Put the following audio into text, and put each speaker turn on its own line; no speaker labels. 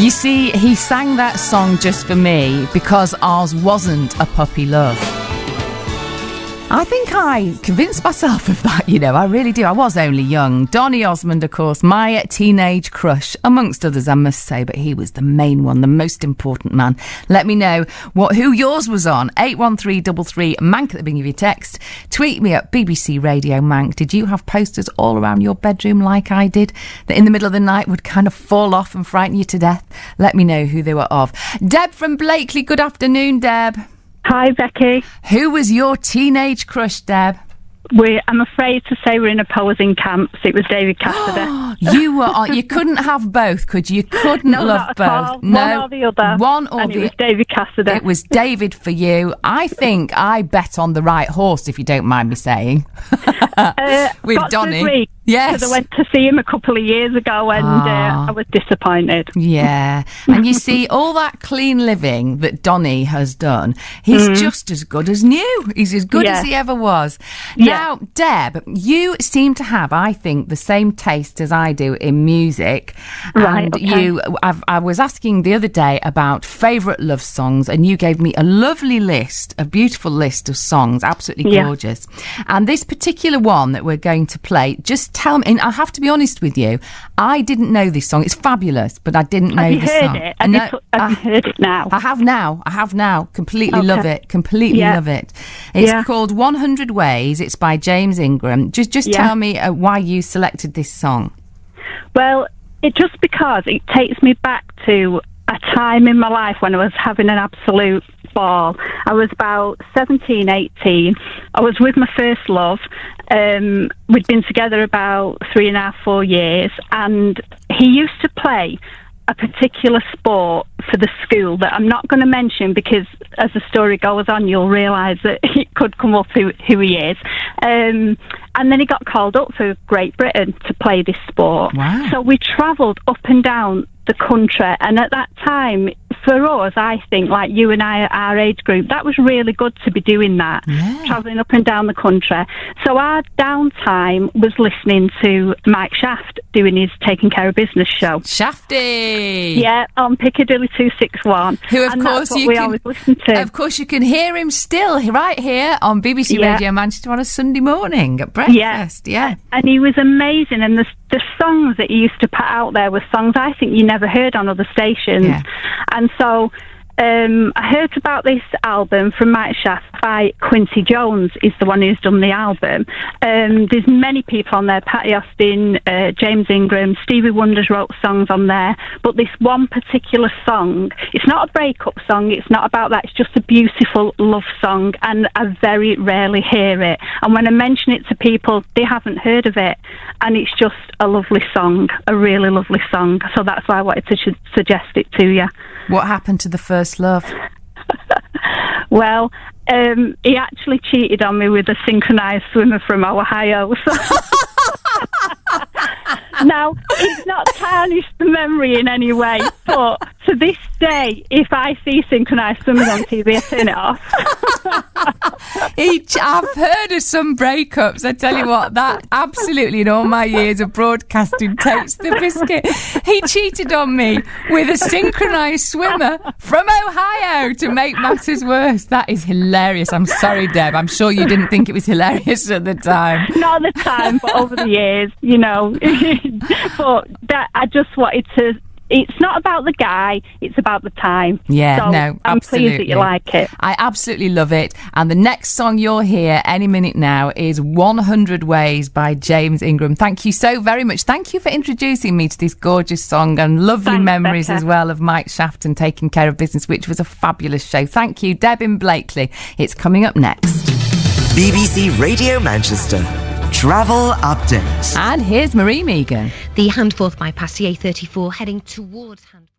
You see, he sang that song just for me because ours wasn't a puppy love. I think I convinced myself of that, you know, I really do. I was only young. Donny Osmond, of course, my teenage crush, amongst others, I must say, but he was the main one, the most important man. Let me know who yours was on. 81333 Mank at the beginning of your text. Tweet me at BBC Radio Mank. Did you have posters all around your bedroom like I did, that in the middle of the night would kind of fall off and frighten you to death? Let me know who they were of. Deb from Blakely. Good afternoon, Deb.
Hi, Becky.
Who was your teenage crush, Deb?
I'm afraid to say we're in opposing camps. It was David Cassidy.
You couldn't have both, could you? You couldn't love both.
All.
No,
one or the other.
One or
and
the
it was David Cassidy.
It was David for you. I think I bet on the right horse, if you don't mind me saying. With Donny. Yes.
Because I went to see him a couple of years ago and I was disappointed.
Yeah. And you see, all that clean living that Donny has done, he's just as good as new. He's as good as he ever was. Now, Deb, you seem to have, I think, the same taste as I do in music.
Right,
and
okay.
I was asking the other day about favourite love songs, and you gave me a lovely list, a beautiful list of songs, absolutely gorgeous. And this particular one that we're going to play, just tell me, and I have to be honest with you, I didn't know this song. It's fabulous, but I didn't know this song.
Have you heard it now?
I have now. Completely love it. Completely love it. It's called 100 Ways. It's by James Ingram. Just tell me why you selected this song.
Well, just because it takes me back to a time in my life when I was having an absolute ball. I was about 17, 18. I was with my first love. We'd been together about 3.5, 4 years, and he used to play a particular sport for the school that I'm not going to mention because as the story goes on, you'll realise that it could come up who he is. And then he got called up for Great Britain to play this sport.
Wow.
So we travelled up and down the country, and at that time, for us, I think, like you and I, our age group, that was really good to be doing that, travelling up and down the country. So our downtime was listening to Mike Shaft doing his Taking Care of Business show.
Shafty!
Yeah, on Piccadilly 261.
Who, of
and
course,
that's what we always listen to.
Of course, you can hear him still right here on BBC Radio Manchester on a Sunday morning at breakfast. Yeah.
And he was amazing, and the songs that he used to put out there were songs I think you never heard on other stations. Yeah. And so I heard about this album from Mike Shaft by Quincy Jones, is the one who's done the album. There's many people on there, Patty Austin, James Ingram, Stevie Wonder's wrote songs on there, but this one particular song, it's not a breakup song, it's not about that, it's just a beautiful love song, and I very rarely hear it. And when I mention it to people, they haven't heard of it, and it's just a lovely song, a really lovely song, so that's why I wanted to suggest it to you.
What happened to the first love?
Well, he actually cheated on me with a synchronised swimmer from Ohio. So now, it's not tarnished the memory in any way, but to this day, if I see synchronised swimmers on TV, I turn it off.
I've heard of some breakups. I tell you what, that absolutely, in all my years of broadcasting, takes the biscuit. He cheated on me with a synchronised swimmer from Ohio to make matters worse. That is hilarious. I'm sorry, Deb. I'm sure you didn't think it was hilarious at the time.
Not at the time, but over the years, you know. But that, I just wanted to... It's not about the guy, it's about the time.
Yeah,
so
no,
I'm
absolutely.
pleased that you like it.
I absolutely love it. And the next song you'll hear any minute now is 100 Ways by James Ingram. Thank you so very much. Thank you for introducing me to this gorgeous song, and lovely memories
Becca.
as well of Mike Shaft and Taking Care of Business, which was a fabulous show. Thank you, Deb in Blakely. It's coming up next.
BBC Radio Manchester. Travel update.
And here's Marie Megan.
The Handforth bypass, the A34, heading towards Handforth.